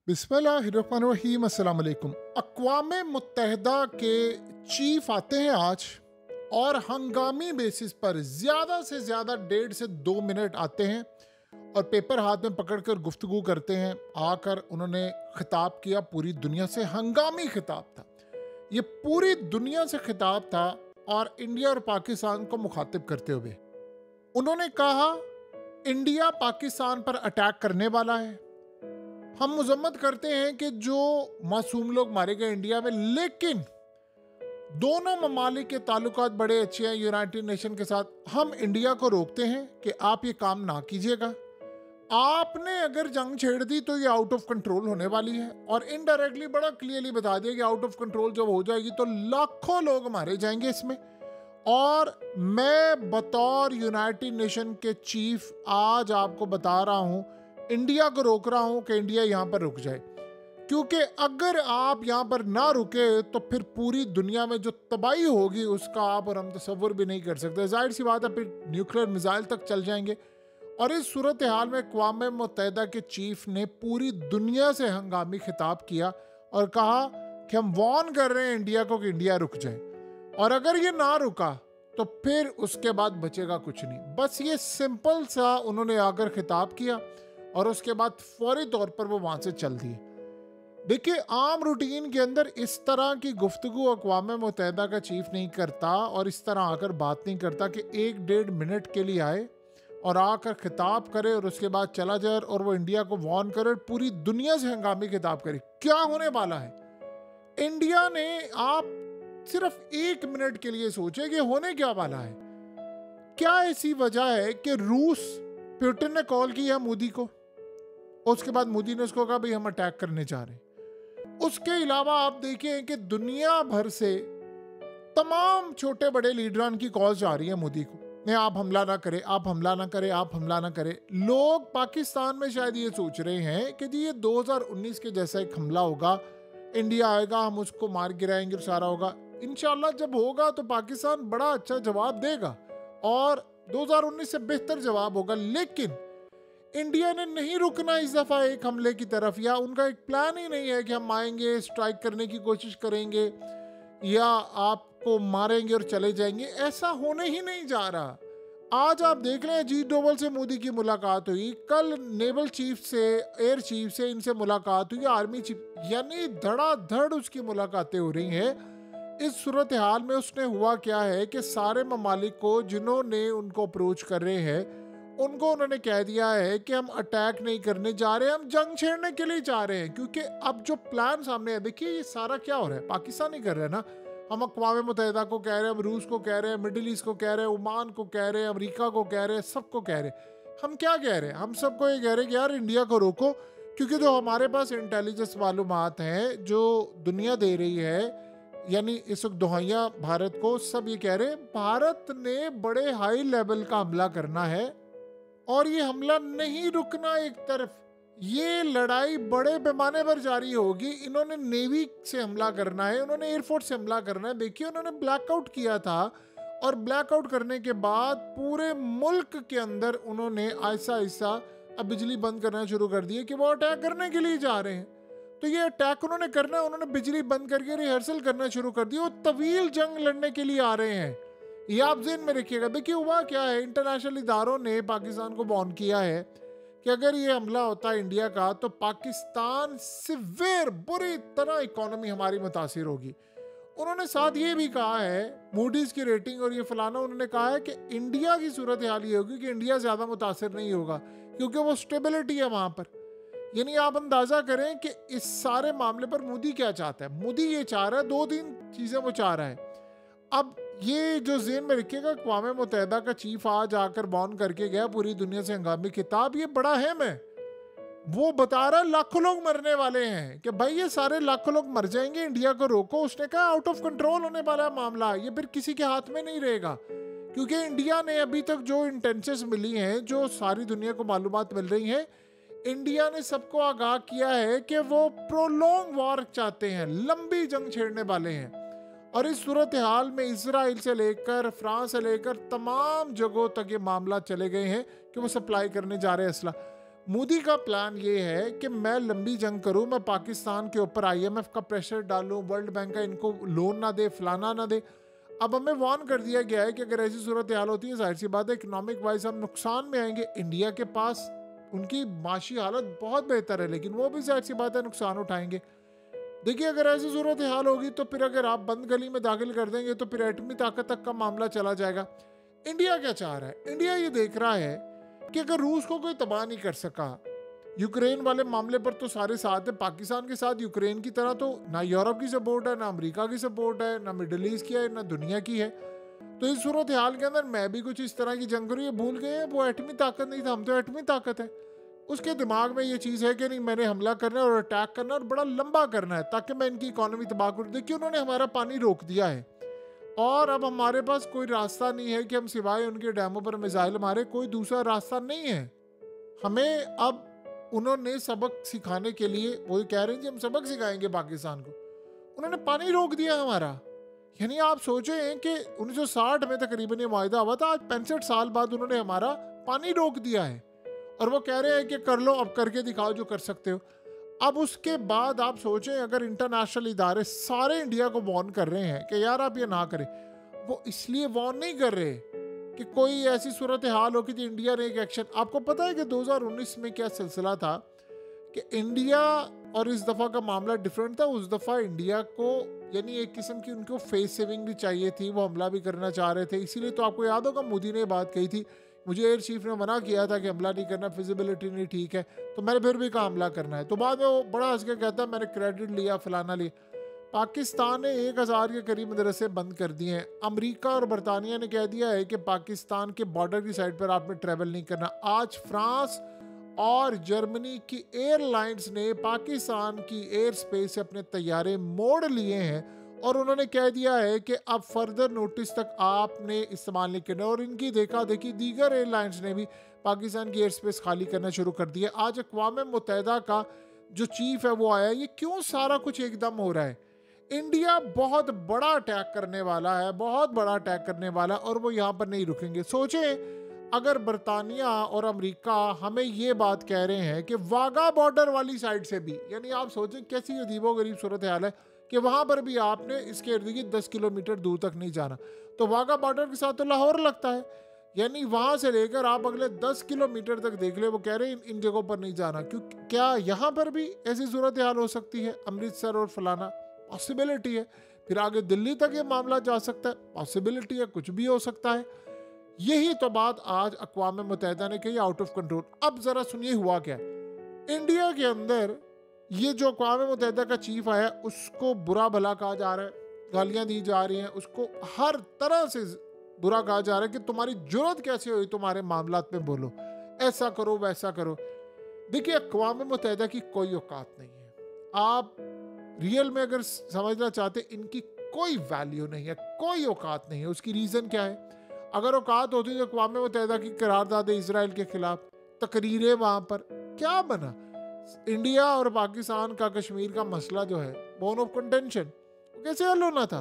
बिस्मिल्लाहिर्रहमानिर्रहीम। अस्सलाम वालेकुम। अक़वाम मुत्तहिदा के चीफ आते हैं आज और हंगामी बेसिस पर ज़्यादा से ज़्यादा 1.5 से 2 मिनट आते हैं और पेपर हाथ में पकड़कर गुफ्तगू करते हैं। आकर उन्होंने खिताब किया, पूरी दुनिया से हंगामी खिताब था। ये पूरी दुनिया से खिताब था और इंडिया और पाकिस्तान को मुखातिब करते हुए उन्होंने कहा, इंडिया पाकिस्तान पर अटैक करने वाला है। हम मजम्मत करते हैं कि जो मासूम लोग मारे गए इंडिया में, लेकिन दोनों ममालिक के ताल्लुकात बड़े अच्छे हैं यूनाइटेड नेशन के साथ। हम इंडिया को रोकते हैं कि आप ये काम ना कीजिएगा। आपने अगर जंग छेड़ दी तो ये आउट ऑफ कंट्रोल होने वाली है। और इनडायरेक्टली बड़ा क्लियरली बता दिया कि आउट ऑफ कंट्रोल जब हो जाएगी तो लाखों लोग मारे जाएंगे इसमें। और मैं बतौर यूनाइटेड नेशन के चीफ आज आपको बता रहा हूं, इंडिया को रोक रहा हूं कि इंडिया यहां पर रुक जाए, क्योंकि अगर आप यहां पर ना रुके तो फिर पूरी दुनिया में जो तबाही होगी उसका आप और हम तसव्वुर भी नहीं कर सकते। जाहिर सी बात है, फिर न्यूक्लियर मिसाइल तक चल जाएंगे। और इस सूरत हाल में अक़वाम मुत्तहिदा के चीफ ने पूरी दुनिया से हंगामी खिताब किया और कहा कि हम वार्न कर रहे हैं इंडिया को कि इंडिया रुक जाए, और अगर ये ना रुका तो फिर उसके बाद बचेगा कुछ नहीं। बस ये सिंपल सा उन्होंने आकर खिताब किया और उसके बाद फौरी तौर पर वो वहां से चल दिए। देखिए, आम रूटीन के अंदर इस तरह की गुफ्तगू अक़वाम मुत्तहिदा का चीफ नहीं करता और इस तरह आकर बात नहीं करता कि 1-1.5 मिनट के लिए आए और आकर खिताब करे और उसके बाद चला जाए और वो इंडिया को वार्न करे, पूरी दुनिया से हंगामी खिताब करे। क्या होने वाला है? इंडिया ने, आप सिर्फ 1 मिनट के लिए सोचे कि होने क्या वाला है। क्या ऐसी वजह है कि रूस, पुतिन ने कॉल किया मोदी को, उसके बाद मोदी ने उसको कहा भाई हम अटैक करने जा रहे हैं। उसके अलावा आप देखिए कि दुनिया भर से तमाम छोटे बड़े लीडरान की कॉल्स आ रही है मोदी को, नहीं आप हमला ना करें, आप हमला ना करें, आप हमला ना करें। लोग पाकिस्तान में शायद ये सोच रहे हैं कि जी ये 2019 के जैसा एक हमला होगा, इंडिया आएगा, हम उसको मार गिराएंगे और सारा होगा। इंशाल्लाह जब होगा तो पाकिस्तान बड़ा अच्छा जवाब देगा और 2019 से बेहतर जवाब होगा। लेकिन इंडिया ने नहीं रुकना इस दफा एक हमले की तरफ, या उनका एक प्लान ही नहीं है कि हम आएंगे, स्ट्राइक करने की कोशिश करेंगे या आपको मारेंगे और चले जाएंगे। ऐसा होने ही नहीं जा रहा। आज आप देख रहे हैं G20 से मोदी की मुलाकात हुई, कल नेवल चीफ से, एयर चीफ से इनसे मुलाकात हुई, आर्मी चीफ, यानी धड़ाधड़ उसकी मुलाकातें हो रही हैं। इस सूरत हाल में उसने हुआ क्या है कि सारे ममालिक को जिन्होंने उनको अप्रोच कर रहे हैं उनको उन्होंने कह दिया है कि हम अटैक नहीं करने जा रहे हैं, हम जंग छेड़ने के लिए जा रहे हैं। क्योंकि अब जो प्लान सामने है, देखिए ये सारा क्या हो रहा है, पाकिस्तान ही कर रहे हैं ना। हम अक़वाम मुत्तहिदा को कह रहे हैं, हम रूस को कह रहे हैं, मिडिल ईस्ट को कह रहे हैं, ओमान को कह रहे हैं, अमेरिका को कह रहे हैं, सबको कह रहे हैं। हम क्या कह रहे हैं? हम सबको ये कह रहे हैं कि यार इंडिया को रोको, क्योंकि जो हमारे पास इंटेलिजेंस मालूमात हैं जो दुनिया दे रही है, यानी इस वक्त दुहाइयाँ भारत को, सब ये कह रहे हैं भारत ने बड़े हाई लेवल का हमला करना है और ये हमला नहीं रुकना। एक तरफ ये लड़ाई बड़े पैमाने पर जारी होगी। इन्होंने नेवी से हमला करना है, उन्होंने एयरफोर्स से हमला करना है। देखिए उन्होंने ब्लैकआउट किया था और ब्लैकआउट करने के बाद पूरे मुल्क के अंदर उन्होंने आहिस्ता आहिस्ता अब बिजली बंद करना शुरू कर दी है कि वो अटैक करने के लिए जा रहे हैं। तो ये अटैक उन्होंने करना है, उन्होंने बिजली बंद करके रिहर्सल करना शुरू कर दी। वो तवील जंग लड़ने के लिए आ रहे हैं, ये आप ज़हन में रखिएगा। देखिए हुआ क्या है, इंटरनेशनल इदारों ने पाकिस्तान को वार्न किया है कि अगर ये हमला होता है इंडिया का तो पाकिस्तान सिवियर, बुरी तरह इकोनॉमी हमारी मुतासिर होगी। उन्होंने साथ ये भी कहा है, मूडीज़ की रेटिंग और ये फलाना, उन्होंने कहा है कि इंडिया की सूरत हाल ये होगी कि इंडिया ज़्यादा मुतासिर नहीं होगा क्योंकि वो स्टेबिलिटी है वहाँ पर। यानी आप अंदाज़ा करें कि इस सारे मामले पर मोदी क्या चाहता है। मोदी ये चाह रहा है, 2-3 चीज़ें वो चाह रहा है। अब ये जो ज़हन में रखिएगा, अक़वाम मुत्तहिदा का चीफ आज आकर वार्न करके गया पूरी दुनिया से हंगामी खिताब, ये बड़ा अहम है। वो बता रहा है लाखों लोग मरने वाले हैं कि भाई ये सारे लाखों लोग मर जाएंगे, इंडिया को रोको। उसने कहा आउट ऑफ कंट्रोल होने वाला है मामला, ये फिर किसी के हाथ में नहीं रहेगा। क्योंकि इंडिया ने अभी तक जो इंटेंशंस मिली हैं, जो सारी दुनिया को मालूमात मिल रही हैं, इंडिया ने सबको आगाह किया है कि वो प्रोलॉन्ग वॉर चाहते हैं, लंबी जंग छेड़ने वाले हैं। और इस सूरत हाल में इजराइल से लेकर फ्रांस से लेकर तमाम जगहों तक ये मामला चले गए हैं कि वो सप्लाई करने जा रहे हैं असला। मोदी का प्लान ये है कि मैं लंबी जंग करूं, मैं पाकिस्तान के ऊपर आईएमएफ का प्रेशर डालूं, वर्ल्ड बैंक का इनको लोन ना दे, फलाना ना दे। अब हमें वार्न कर दिया गया है कि अगर ऐसी सूरत हाल होती है, जाहिर सी बात है इकोनॉमिक वाइज हम नुकसान में आएंगे। इंडिया के पास उनकी माशी हालत बहुत बेहतर है, लेकिन वो भी जाहिर सी बात है नुकसान उठाएंगे। देखिए, अगर ऐसी सूरत हाल होगी तो फिर अगर आप बंद गली में दाखिल कर देंगे तो फिर एटमी ताकत तक का मामला चला जाएगा। इंडिया क्या चाह रहा है? इंडिया ये देख रहा है कि अगर रूस को कोई तबाह नहीं कर सका, यूक्रेन वाले मामले पर तो सारे साथ है, पाकिस्तान के साथ यूक्रेन की तरह तो ना यूरोप की सपोर्ट है, ना अमेरिका की सपोर्ट है, ना मिडिल ईस्ट की है, ना दुनिया की है। तो इस सूरत हाल के अंदर मैं भी कुछ इस तरह की जंग करूँ, ये भूल गए वो एटमी ताकत नहीं था, हम तो एटमी ताकत है। उसके दिमाग में ये चीज़ है कि नहीं, मैंने हमला करना है और अटैक करना है और बड़ा लंबा करना है ताकि मैं इनकी इकोनॉमी तबाह करूँ। देखिए, उन्होंने हमारा पानी रोक दिया है और अब हमारे पास कोई रास्ता नहीं है कि हम सिवाय उनके डैमों पर मिसाइल मारे, कोई दूसरा रास्ता नहीं है। हमें अब उन्होंने सबक सिखाने के लिए वो कह रहे हैं कि हम सबक सिखाएंगे पाकिस्तान को, उन्होंने पानी रोक दिया हमारा। यानी आप सोचें कि 1960 में तकरीबन ये मुआहदा हुआ था, आज 65 साल बाद उन्होंने हमारा पानी रोक दिया है और वो कह रहे हैं कि कर लो, अब करके दिखाओ जो कर सकते हो। अब उसके बाद आप सोचें, अगर इंटरनेशनल इदारे सारे इंडिया को वार्न कर रहे हैं कि यार आप ये ना करें, वो इसलिए वार्न नहीं कर रहे कि कोई ऐसी सूरत हाल हो कि इंडिया ने एक एक्शन। आपको पता है कि 2019 में क्या सिलसिला था कि इंडिया, और इस दफ़ा का मामला डिफरेंट था, उस दफ़ा इंडिया को यानी एक किस्म की उनको फेस सेविंग भी चाहिए थी, वो हमला भी करना चाह रहे थे। इसीलिए तो आपको याद होगा मोदी ने बात कही थी, मुझे एयर चीफ ने मना किया था कि हमला नहीं करना, फिजिबिलिटी नहीं ठीक है, तो मैंने फिर भी कहा हमला करना है। तो बाद में वो बड़ा हंस के कहता है मैंने क्रेडिट लिया, फलाना लिया। पाकिस्तान ने 1000 के करीब मदरसे बंद कर दिए हैं। अमेरिका और बरतानिया ने कह दिया है कि पाकिस्तान के बॉर्डर की साइड पर आपने ट्रैवल नहीं करना। आज फ्रांस और जर्मनी की एयरलाइंस ने पाकिस्तान की एयर स्पेस से अपने तैयारे मोड़ लिए हैं और उन्होंने कह दिया है कि अब फर्दर नोटिस तक आपने इस्तेमाल नहीं करना। और इनकी देखा देखी दीगर एयरलाइंस ने भी पाकिस्तान की एयर स्पेस खाली करना शुरू कर दिया। आज अक़वाम मुत्तहिदा का जो चीफ है वो आया। ये क्यों सारा कुछ एकदम हो रहा है? इंडिया बहुत बड़ा अटैक करने वाला है, बहुत बड़ा अटैक करने वाला है और वो यहाँ पर नहीं रुकेंगे। सोचें अगर बरतानिया और अमेरिका हमें ये बात कह रहे हैं कि वाघा बॉर्डर वाली साइड से भी, यानी आप सोचें कैसी अजीबो गरीब सूरत हाल है कि वहाँ पर भी आपने इसके इर्द गिर्द 10 किलोमीटर दूर तक नहीं जाना। तो वाघा बॉर्डर के साथ तो लाहौर लगता है, यानी वहाँ से लेकर आप अगले 10 किलोमीटर तक देख ले, वो कह रहे हैं इन जगहों पर नहीं जाना। क्यों? क्या यहाँ पर भी ऐसी सूरत हाल हो सकती है? अमृतसर और फलाना, पॉसिबिलिटी है। फिर आगे दिल्ली तक ये मामला जा सकता है, पॉसिबिलिटी है, कुछ भी हो सकता है। यही तो बात आज अक़वाम मुत्तहिदा ने कही, आउट ऑफ कंट्रोल। अब जरा सुनिए हुआ क्या। इंडिया के अंदर ये जो अक़वाम मुत्तहिदा का चीफ आया, उसको बुरा भला कहा जा रहा है, गालियां दी जा रही हैं, उसको हर तरह से बुरा कहा जा रहा है कि तुम्हारी जुर्रत कैसे हुई तुम्हारे मामलात में बोलो, ऐसा करो वैसा करो। देखिए, अक़वाम मुत्तहिदा की कोई औकात नहीं है। आप रियल में अगर समझना चाहते, इनकी कोई वैल्यू नहीं है, कोई औकात नहीं है। उसकी रीज़न क्या है? अगर औकात होती तो अक़वाम मुत्तहिदा की करारदाद इजराइल के खिलाफ, तकरीरें वहाँ पर, क्या बना? इंडिया और पाकिस्तान का कश्मीर का मसला जो है, बोन ऑफ कंटेंशन, वो कैसे हल होना था?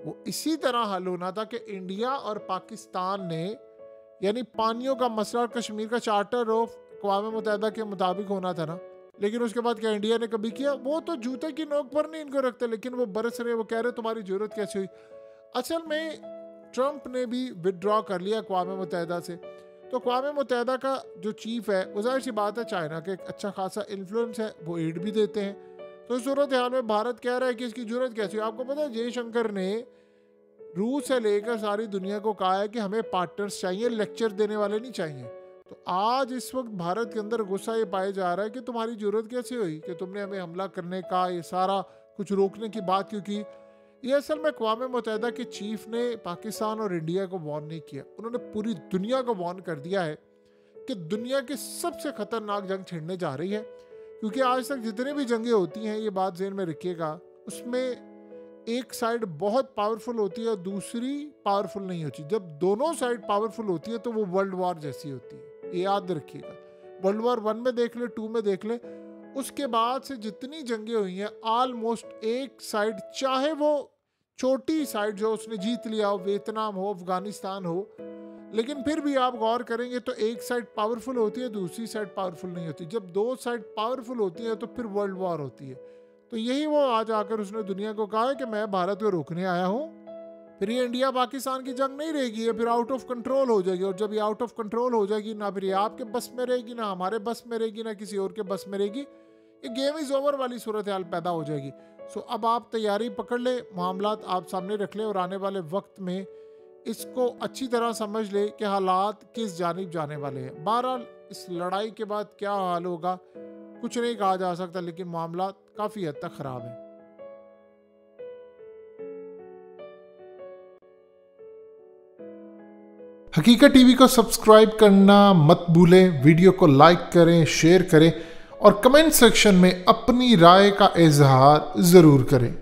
वो इसी तरह हल होना था कि इंडिया और पाकिस्तान ने, यानी पानियों का मसला और कश्मीर का चार्टर ऑफ अक़वाम मुत्तहिदा के मुताबिक होना था ना। लेकिन उसके बाद क्या इंडिया ने कभी किया? वो तो जूते की नोक पर नहीं इनको रखते, लेकिन वो बरस रहे, वो कह रहे तुम्हारी जरूरत कैसे हुई। असल में ट्रंप ने भी विदड्रॉ कर लिया अक़वाम मुत्तहिदा से। तो अक़वाम मुत्तहिदा का जो चीफ है, वो जाहिर सी बात है चाइना के एक अच्छा खासा इन्फ्लुएंस है, वो एड भी देते हैं। तो इस सूरत हाल में भारत कह रहा है कि इसकी जरूरत कैसी हुई। आपको पता है जयशंकर ने रूस से लेकर सारी दुनिया को कहा है कि हमें पार्टनर्स चाहिए, लेक्चर देने वाले नहीं चाहिए। तो आज इस वक्त भारत के अंदर गुस्सा ये पाया जा रहा है कि तुम्हारी जरूरत कैसे हुई कि तुमने हमें हमला करने का, ये सारा कुछ रोकने की बात क्यों की। ये असल में अक़वाम मुत्तहिदा के चीफ ने पाकिस्तान और इंडिया को वार्न नहीं किया, उन्होंने पूरी दुनिया को वार्न कर दिया है कि दुनिया की सबसे खतरनाक जंग छिड़ने जा रही है। क्योंकि आज तक जितने भी जंगें होती हैं, ये बात ज़हन में रखिएगा, उसमें एक साइड बहुत पावरफुल होती है और दूसरी पावरफुल नहीं होती। जब दोनों साइड पावरफुल होती है तो वो वर्ल्ड वॉर जैसी होती है, ये याद रखिएगा। वर्ल्ड वॉर 1 में देख ले, 2 में देख ले, उसके बाद से जितनी जंगें हुई हैं, ऑलमोस्ट एक साइड, चाहे वो छोटी साइड जो उसने जीत लिया हो, वियतनाम हो, अफगानिस्तान हो, लेकिन फिर भी आप गौर करेंगे तो एक साइड पावरफुल होती है, दूसरी साइड पावरफुल नहीं होती। जब दो साइड पावरफुल होती है तो फिर वर्ल्ड वॉर होती है। तो यही वो आज आकर उसने दुनिया को कहा है कि मैं भारत को रोकने आया हूँ। फिर ये इंडिया पाकिस्तान की जंग नहीं रहेगी, ये फिर आउट ऑफ कंट्रोल हो जाएगी। और जब ये आउट ऑफ कंट्रोल हो जाएगी, ना फिर ये आपके बस में रहेगी, ना हमारे बस में रहेगी, ना किसी और के बस में रहेगी। ये गेम इज ओवर वाली सूरत हाल पैदा हो जाएगी। सो अब आप तैयारी पकड़ ले, मामलात आप सामने रख ले और आने वाले वक्त में इसको अच्छी तरह समझ ले कि हालात किस जानिब जाने वाले हैं। बहरहाल इस लड़ाई के बाद क्या हाल होगा कुछ नहीं कहा जा सकता, लेकिन मामलात काफ़ी हद तक ख़राब हैं। हकीकत टीवी को सब्सक्राइब करना मत भूलें, वीडियो को लाइक करें, शेयर करें और कमेंट सेक्शन में अपनी राय का इजहार ज़रूर करें।